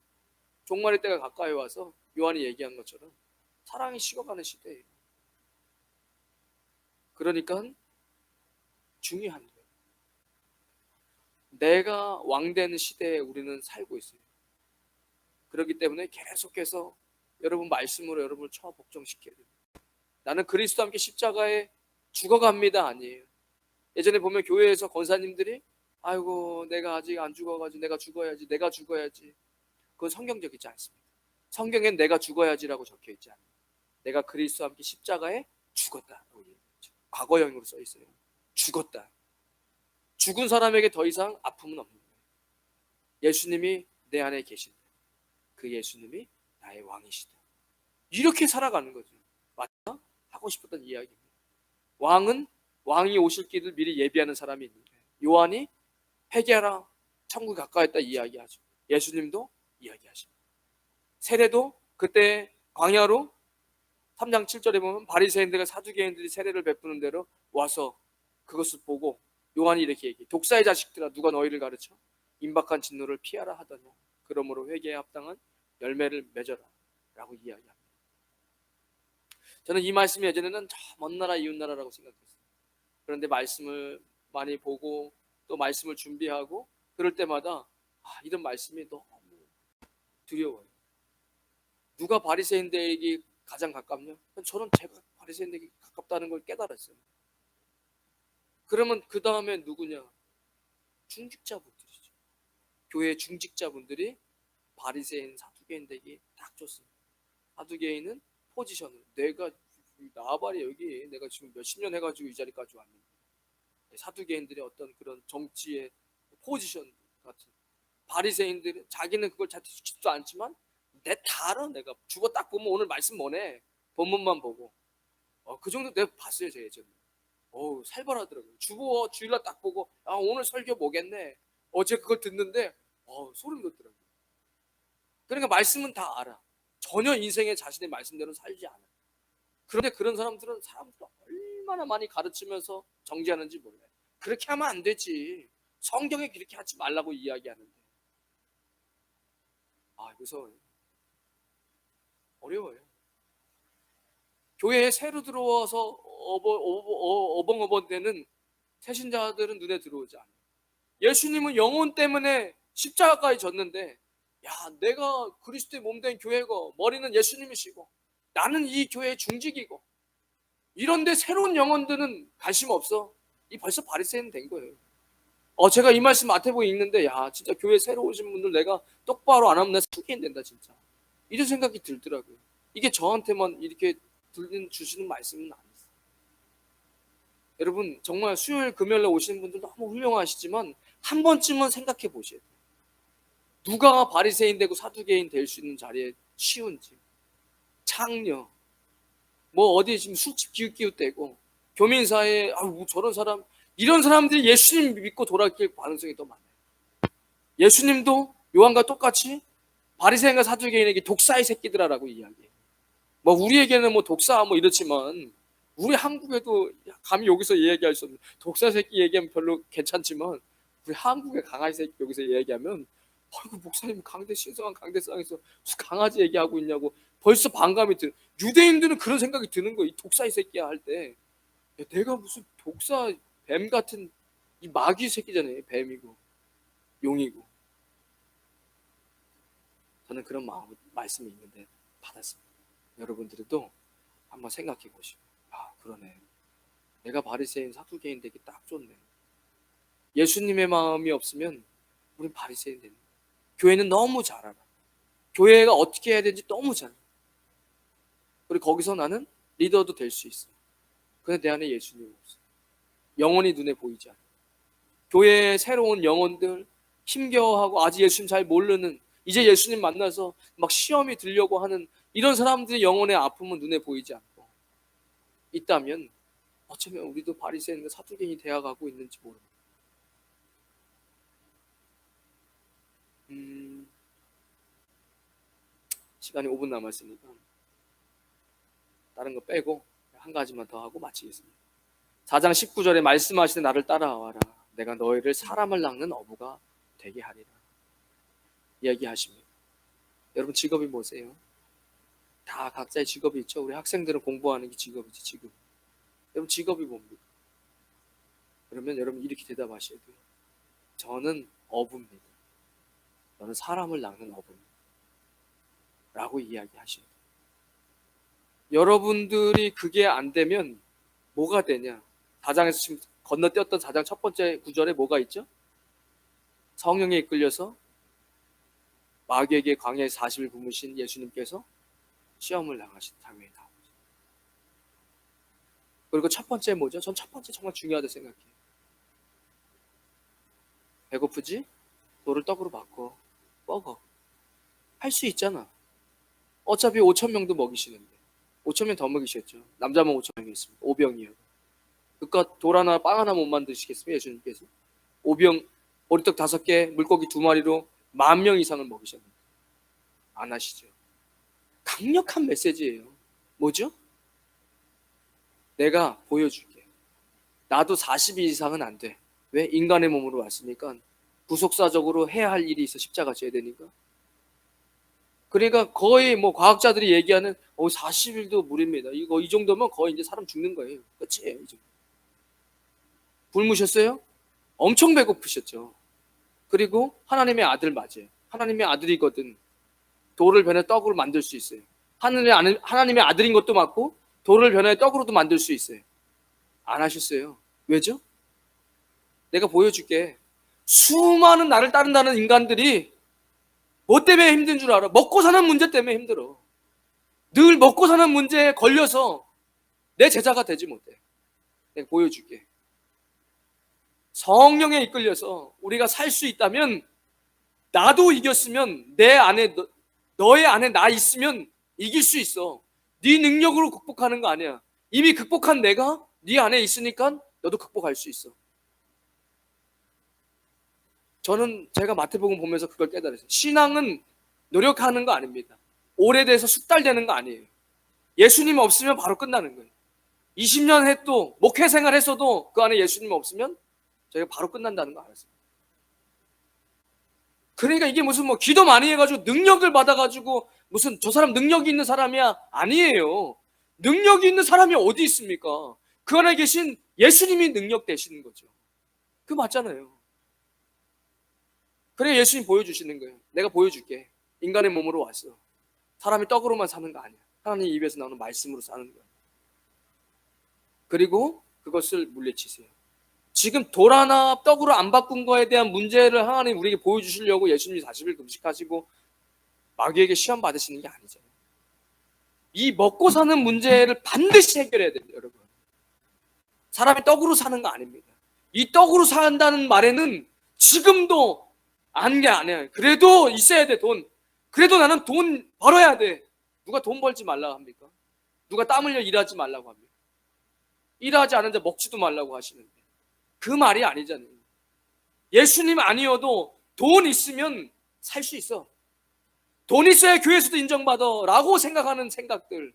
종말의 때가 가까이 와서 요한이 얘기한 것처럼 사랑이 식어가는 시대예요. 그러니까 중요한 거예요. 내가 왕되는 시대에 우리는 살고 있어요. 그렇기 때문에 계속해서 여러분 말씀으로 여러분을 복종시켜야 돼요. 나는 그리스도와 함께 십자가에 죽어갑니다 아니에요. 예전에 보면 교회에서 권사님들이 아이고 내가 아직 안 죽어가지고 내가 죽어야지. 그건 성경적이지 않습니다. 성경엔 내가 죽어야지라고 적혀있지 않아요. 내가 그리스도와 함께 십자가에 죽었다라고 얘기하죠. 과거형으로 써 있어요. 죽었다. 죽은 사람에게 더 이상 아픔은 없는 거예요. 예수님이 내 안에 계신다. 그 예수님이 나의 왕이시다. 이렇게 살아가는 거죠. 맞나? 하고 싶었던 이야기입니다. 왕이 오실 길을 미리 예비하는 사람이 있는데 요한이 회개하라 천국이 가까웠다 이야기하죠. 예수님도 이야기하십니다. 세례도 그때 광야로 3장 7절에 보면 바리새인들과 사두개인들이 세례를 베푸는 대로 와서 그것을 보고 요한이 이렇게 얘기해. 독사의 자식들아 누가 너희를 가르쳐 임박한 진노를 피하라 하더냐. 그러므로 회개에 합당한 열매를 맺어라 라고 이야기합니다. 저는 이 말씀이 예전에는 저 먼 나라 이웃 나라라고 생각했어요. 그런데 말씀을 많이 보고 또 말씀을 준비하고 그럴 때마다 이런 말씀이 너무 두려워요. 누가 바리새인들에게 가장 가깝냐? 저는 제가 바리새인들에게 가깝다는 걸 깨달았어요. 그러면 그 다음에 누구냐? 중직자분들이죠. 교회 중직자분들이 바리새인 사두개인들에게 딱 줬습니다. 사두개인은 포지션을 내가 나발이 여기 내가 지금 몇십 년 해가지고 이 자리까지 왔는데 사두개인들의 어떤 그런 정치의 포지션 같은 바리새인들은 자기는 그걸 잘 지키지도 않지만 내 다 알아. 내가 주보 딱 보면 오늘 말씀 뭐네 본문만 보고 그 정도 내가 봤어요. 제 예전에 살벌하더라고요. 주보 주일날 딱 보고 오늘 설교 뭐겠네. 어제 그걸 듣는데 소름 돋더라고요. 그러니까 말씀은 다 알아. 전혀 인생의 자신의 말씀대로 살지 않아. 그런데 그런 사람들은 얼마나 많이 가르치면서 정지하는지 몰라요. 그렇게 하면 안 되지. 성경에 그렇게 하지 말라고 이야기하는데 무서워요. 어려워요. 교회에 새로 들어와서 어벙어벙대는 새신자들은 눈에 들어오지 않아요. 예수님은 영혼 때문에 십자가까지 졌는데 내가 그리스도의 몸된 교회고 머리는 예수님이시고 나는 이 교회의 중직이고 이런데 새로운 영혼들은 관심 없어. 이 벌써 바리새인 된 거예요. 제가 이 말씀 마태복음에 읽는데 진짜 교회 새로 오신 분들 내가 똑바로 안 하면 나 사기인 된다 진짜. 이런 생각이 들더라고요. 이게 저한테만 이렇게 주시는 말씀은 아니에요. 여러분 정말 수요일 금요일에 오시는 분들 너무 훌륭하시지만 한 번쯤은 생각해 보셔야 돼요. 누가 바리새인 되고 사두개인 될 수 있는 자리에 쉬운지. 창녀 어디 지금 술집 기웃기웃대고 교민사회에 저런 사람 이런 사람들이 예수님 믿고 돌아갈 가능성이 더 많아요. 예수님도 요한과 똑같이 바리새인과 사두개인에게 독사의 새끼들아라고 이야기해요. 우리에게는 독사 이렇지만 우리 한국에도 감히 여기서 얘기할 수 없는 독사 새끼 얘기하면 별로 괜찮지만 우리 한국의 강아지 새끼 여기서 얘기하면 목사님 신성한 강대상에서 무슨 강아지 얘기하고 있냐고 벌써 반감이 드는. 유대인들은 그런 생각이 드는 거예요. 이 독사의 새끼야 할 때 내가 무슨 독사 뱀 같은 이 마귀 새끼잖아요. 뱀이고 용이고. 저는 그런 말씀이 있는데 받았습니다. 여러분들도 한번 생각해 보시고 그러네. 내가 바리새인 사두개인 되기 딱 좋네. 예수님의 마음이 없으면 우린 바리새인 되는 거예요. 교회는 너무 잘 알아. 교회가 어떻게 해야 되는지 너무 잘 알아. 그리고 거기서 나는 리더도 될 수 있어. 근데 내 안에 예수님이 없어. 영혼이 눈에 보이지 않아. 교회에 새로운 영혼들 힘겨워하고 아직 예수님 잘 모르는 이제 예수님 만나서 막 시험이 들려고 하는 이런 사람들의 영혼의 아픔은 눈에 보이지 않고 있다면 어쩌면 우리도 바리새인과 사두개인이 되어가고 있는지 모릅니다. 시간이 5분 남았으니까 다른 거 빼고 한 가지만 더 하고 마치겠습니다. 4장 19절에 말씀하시되 나를 따라와라. 내가 너희를 사람을 낚는 어부가 되게 하리라. 이야기하십니다. 여러분 직업이 뭐세요? 다 각자의 직업이 있죠. 우리 학생들은 공부하는 게 직업이지 직업. 여러분 직업이 뭡니까? 그러면 여러분 이렇게 대답하셔야 돼요. 저는 어부입니다. 저는 사람을 낚는 어부입니다. 라고 이야기하셔야 돼요. 여러분들이 그게 안 되면 뭐가 되냐? 4장에서 지금 건너뛰었던 4장 첫 번째 구절에 뭐가 있죠? 성령에 이끌려서 마귀에게 광야에 40일 굶으신 예수님께서 시험을 당하신 장면이 나옵니다. 그리고 첫 번째 뭐죠? 전 첫 번째 정말 중요하다고 생각해요. 배고프지? 돌을 떡으로 바꿔 먹어. 할 수 있잖아. 어차피 5,000명도 먹이시는데 5,000명 더 먹이셨죠. 남자만 5,000명이었습니다. 오병이요. 그깟 돌 하나 빵 하나 못 만드시겠습니까? 예수님께서 5병 보리떡 5개 물고기 2마리로 10,000명 이상을 먹이셨는데 안 하시죠. 강력한 메시지예요. 뭐죠? 내가 보여줄게. 나도 40일 이상은 안 돼. 왜? 인간의 몸으로 왔으니까 부속사적으로 해야 할 일이 있어. 십자가 져야 되니까. 그러니까 거의 뭐 과학자들이 얘기하는 40일도 무리입니다. 이거 이 정도면 거의 이제 사람 죽는 거예요. 끝이에요. 이제. 굶으셨어요? 엄청 배고프셨죠. 그리고 하나님의 아들 맞아요. 하나님의 아들이거든. 돌을 변해 떡으로 만들 수 있어요. 하나님의 아들인 것도 맞고 돌을 변해 떡으로도 만들 수 있어요. 안 하셨어요. 왜죠? 내가 보여줄게. 수많은 나를 따른다는 인간들이 뭐 때문에 힘든 줄 알아? 먹고 사는 문제 때문에 힘들어. 늘 먹고 사는 문제에 걸려서 내 제자가 되지 못해. 내가 보여줄게. 성령에 이끌려서 우리가 살 수 있다면, 나도 이겼으면 내 안에 너의 안에 나 있으면 이길 수 있어. 네 능력으로 극복하는 거 아니야. 이미 극복한 내가 네 안에 있으니까 너도 극복할 수 있어. 저는 제가 마태복음 보면서 그걸 깨달았어요. 신앙은 노력하는 거 아닙니다. 오래돼서 숙달되는 거 아니에요. 예수님 없으면 바로 끝나는 거예요. 20년 해도 목회 생활 했어도 그 안에 예수님 없으면 저희가 바로 끝난다는 거 알았어요. 그러니까 이게 무슨 뭐 기도 많이 해가지고 능력을 받아가지고 무슨 저 사람 능력이 있는 사람이야? 아니에요. 능력이 있는 사람이 어디 있습니까? 그 안에 계신 예수님이 능력 되시는 거죠. 그거 맞잖아요. 그래 예수님 보여주시는 거예요. 내가 보여줄게. 인간의 몸으로 왔어. 사람이 떡으로만 사는 거 아니야. 하나님 입에서 나오는 말씀으로 사는 거야. 그리고 그것을 물리치세요. 지금 돌 하나 떡으로 안 바꾼 거에 대한 문제를 하나님 우리에게 보여주시려고 예수님이 40일 금식하시고 마귀에게 시험 받으시는 게 아니잖아요. 이 먹고 사는 문제를 반드시 해결해야 돼요, 여러분. 사람이 떡으로 사는 거 아닙니다. 이 떡으로 산다는 말에는 지금도 아는 게 아니에요. 그래도 있어야 돼, 돈. 그래도 나는 돈 벌어야 돼. 누가 돈 벌지 말라고 합니까? 누가 땀 흘려 일하지 말라고 합니까? 일하지 않은데 먹지도 말라고 하시는데 그 말이 아니잖아요. 예수님 아니어도 돈 있으면 살 수 있어. 돈 있어야 교회에서도 인정받아 라고 생각하는 생각들,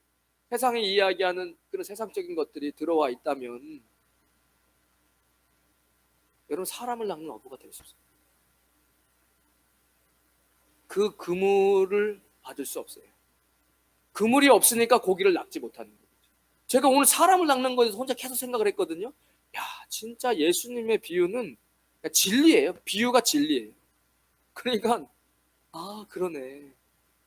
세상에 이야기하는 그런 세상적인 것들이 들어와 있다면 여러분 사람을 낚는 어부가 될 수 없어요. 그 그물을 받을 수 없어요. 그물이 없으니까 고기를 낚지 못하는 거죠. 제가 오늘 사람을 낚는 거에서 혼자 계속 생각을 했거든요. 야, 진짜 예수님의 비유는 진리예요. 비유가 진리예요. 그러니까 그러네.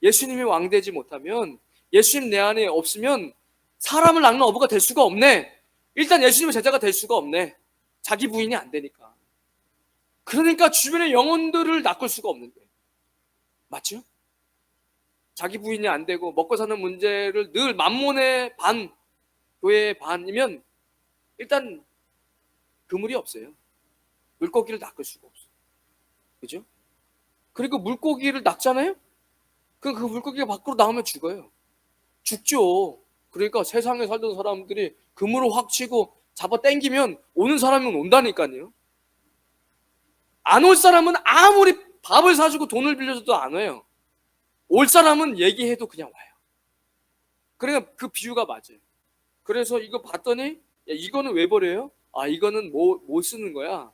예수님이 왕 되지 못하면, 예수님 내 안에 없으면 사람을 낚는 어부가 될 수가 없네. 일단 예수님의 제자가 될 수가 없네. 자기 부인이 안 되니까. 그러니까 주변의 영혼들을 낚을 수가 없는 거예요. 맞죠? 자기 부인이 안 되고 먹고 사는 문제를 늘 만몬의 반, 교회의 반이면 일단 그물이 없어요. 물고기를 낚을 수가 없어요. 그죠? 그리고 물고기를 낚잖아요? 그럼 그 물고기가 밖으로 나오면 죽어요. 죽죠. 그러니까 세상에 살던 사람들이 금으로 확 치고 잡아 당기면 오는 사람은 온다니까요. 안 올 사람은 아무리 밥을 사주고 돈을 빌려줘도 안 와요. 올 사람은 얘기해도 그냥 와요. 그러니까 그 비유가 맞아요. 그래서 이거 봤더니 야, 이거는 왜 버려요? 아, 이거는 뭐 쓰는 거야?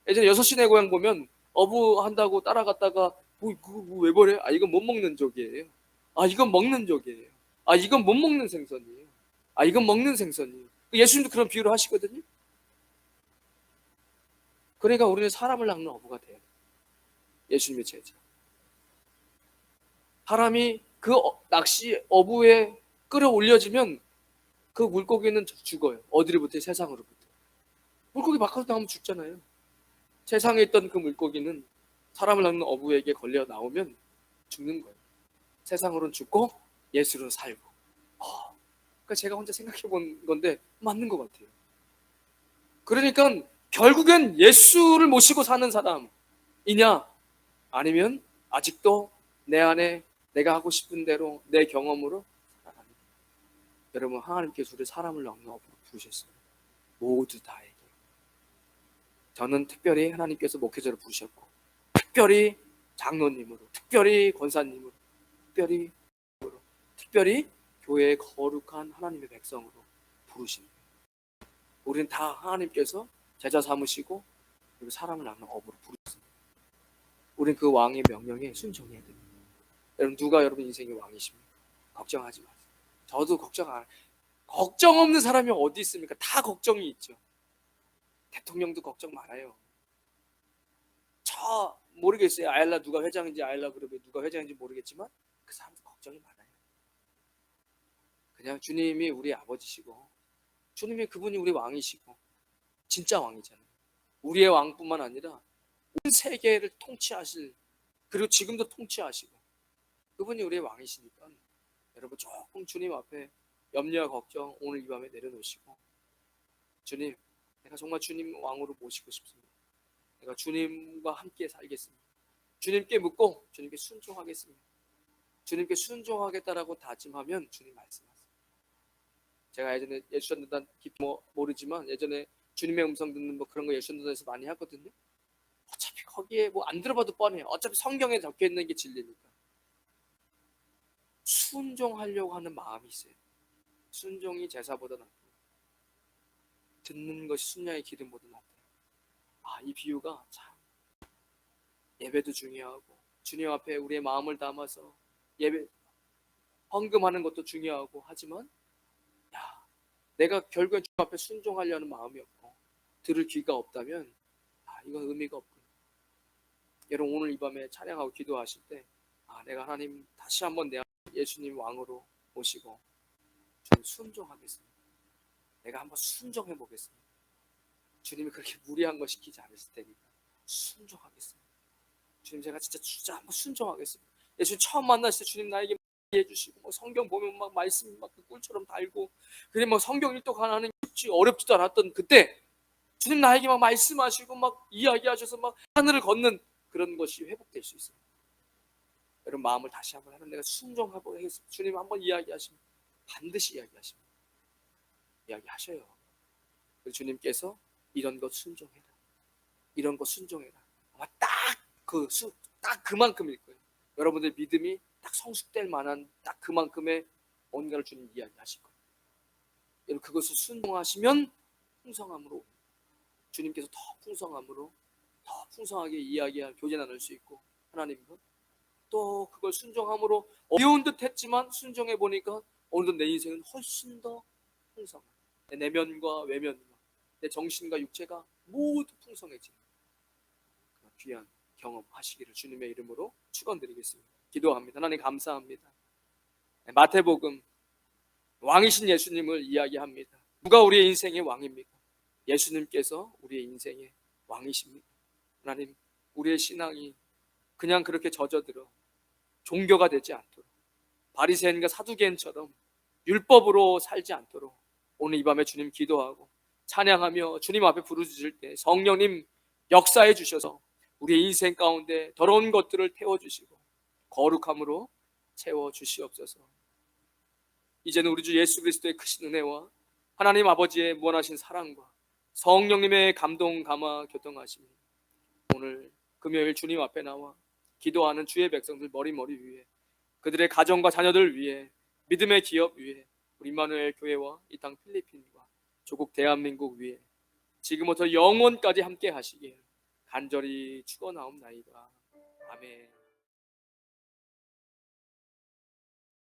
예전에 6시 내 고향 보면 어부 한다고 따라갔다가 그거 왜 버려요? 아, 이건 못 먹는 쪽이에요. 아, 이건 먹는 쪽이에요. 아, 이건 못 먹는 생선이에요. 아, 이건 먹는 생선이에요. 예수님도 그런 비유를 하시거든요. 그러니까 우리는 사람을 낚는 어부가 돼요. 예수님의 제자. 사람이 그 낚시 어부에 끌어올려지면 그 물고기는 죽어요. 어디로부터? 세상으로부터. 물고기 바깥으로 나오면 죽잖아요. 세상에 있던 그 물고기는 사람을 낚는 어부에게 걸려 나오면 죽는 거예요. 세상으로는 죽고 예수로는 살고. 그러니까 제가 혼자 생각해 본 건데 맞는 것 같아요. 그러니까 결국엔 예수를 모시고 사는 사람이냐, 아니면 아직도 내 안에 내가 하고 싶은 대로 내 경험으로 살아가는. 여러분, 하나님께서 우리 사람을 낚는 어부로 부르셨어요. 모두 다에게. 저는 특별히 하나님께서 목회자로 부르셨고, 특별히 장로님으로, 특별히 권사님으로, 특별히 교회의 거룩한 하나님의 백성으로 부르신 거예요. 우리는 다 하나님께서 제자 삼으시고 그리고 사람을 낚는 어부로 부르셨습니다. 우리는 그 왕의 명령에 순종해야 됩니다. 여러분, 누가 여러분 인생의 왕이십니까? 걱정하지 마세요. 저도 걱정 없는 사람이 어디 있습니까? 다 걱정이 있죠. 대통령도 걱정 많아요. 저 모르겠어요. 아일라 누가 회장인지, 아일라 그룹에 누가 회장인지 모르겠지만 그 사람도 걱정이 많아요. 그냥 주님이 우리 아버지시고, 주님이 그분이 우리 왕이시고, 진짜 왕이잖아요. 우리의 왕뿐만 아니라 온 세계를 통치하실, 그리고 지금도 통치하시고, 그분이 우리의 왕이시니까 여러분 조금 주님 앞에 염려와 걱정 오늘 이 밤에 내려놓으시고, 주님, 내가 정말 주님 왕으로 모시고 싶습니다. 내가 주님과 함께 살겠습니다. 주님께 묻고 주님께 순종하겠습니다. 주님께 순종하겠다라고 다짐하면 주님 말씀하세요. 제가 예전에 예수전도단 깊이 모르지만 예전에 주님의 음성 듣는 그런 거 예수전도단에서 많이 하거든요. 어차피 거기에 안 들어봐도 뻔해요. 어차피 성경에 적혀 있는 게 진리니까. 순종하려고 하는 마음이 있어요. 순종이 제사보다 낫고 듣는 것이 순양의 기름보다 낫다. 이 비유가 참, 예배도 중요하고 주님 앞에 우리의 마음을 담아서 예배 헌금하는 것도 중요하고 하지만, 내가 결국엔 주님 앞에 순종하려는 마음이 없고 들을 귀가 없다면 이건 의미가 없구나. 여러분, 오늘 이 밤에 찬양하고 기도하실 때 내가 하나님 다시 한번 내 예수님 왕으로 모시고 주님 순종하겠습니다. 내가 한번 순종해 보겠습니다. 주님이 그렇게 무리한 거 시키지 않으실 테니까 순종하겠습니다. 주님, 제가 진짜 한번 순종하겠습니다. 예수님 처음 만났을 때 주님 나에게 해주시고 성경 보면 막 말씀이 막 꿀처럼 달고, 그리고 성경 일독하는 쉽지 어렵지도 않았던 그때 주님 나에게 막 말씀하시고 막 이야기하셔서 막 하늘을 걷는 그런 것이 회복될 수 있어요. 여러분, 마음을 다시 한번 하면 내가 순종하고 하겠습니다. 주님 한번 이야기하시면 반드시 이야기하십니다. 이야기하셔요. 그래서 주님께서 이런 것 순종해라, 이런 것 순종해라. 아마 딱 그만큼일 거예요. 여러분들 믿음이 딱 성숙될 만한 딱 그만큼의 뭔가를 주님 이야기하실 거예요. 여러분, 그것을 순종하시면 풍성함으로, 주님께서 더 풍성함으로 더 풍성하게 이야기할 교제 나눌 수 있고, 하나님과 또 그걸 순종함으로 어려운 듯 했지만 순종해 보니까 어느덧 내 인생은 훨씬 더 풍성한, 내 내면과 외면과 내 정신과 육체가 모두 풍성해지는 그런 귀한 경험하시기를 주님의 이름으로 축원드리겠습니다. 기도합니다. 하나님 감사합니다. 마태복음 왕이신 예수님을 이야기합니다. 누가 우리의 인생의 왕입니까? 예수님께서 우리의 인생의 왕이십니다. 하나님, 우리의 신앙이 그냥 그렇게 젖어들어 종교가 되지 않도록, 바리새인과 사두개인처럼 율법으로 살지 않도록 오늘 이 밤에 주님 기도하고 찬양하며 주님 앞에 부르짖을 때 성령님 역사해 주셔서 우리의 인생 가운데 더러운 것들을 태워주시고 거룩함으로 채워주시옵소서. 이제는 우리 주 예수 그리스도의 크신 은혜와 하나님 아버지의 무한하신 사랑과 성령님의 감동 감화 교통하심이 오늘 금요일 주님 앞에 나와 기도하는 주의 백성들 머리머리 위에, 그들의 가정과 자녀들 위에, 믿음의 기업 위에, 우리 임마누엘 교회와 이 땅 필리핀과 조국 대한민국 위에 지금부터 영원까지 함께 하시길 간절히 축원하옵나이다. 아멘.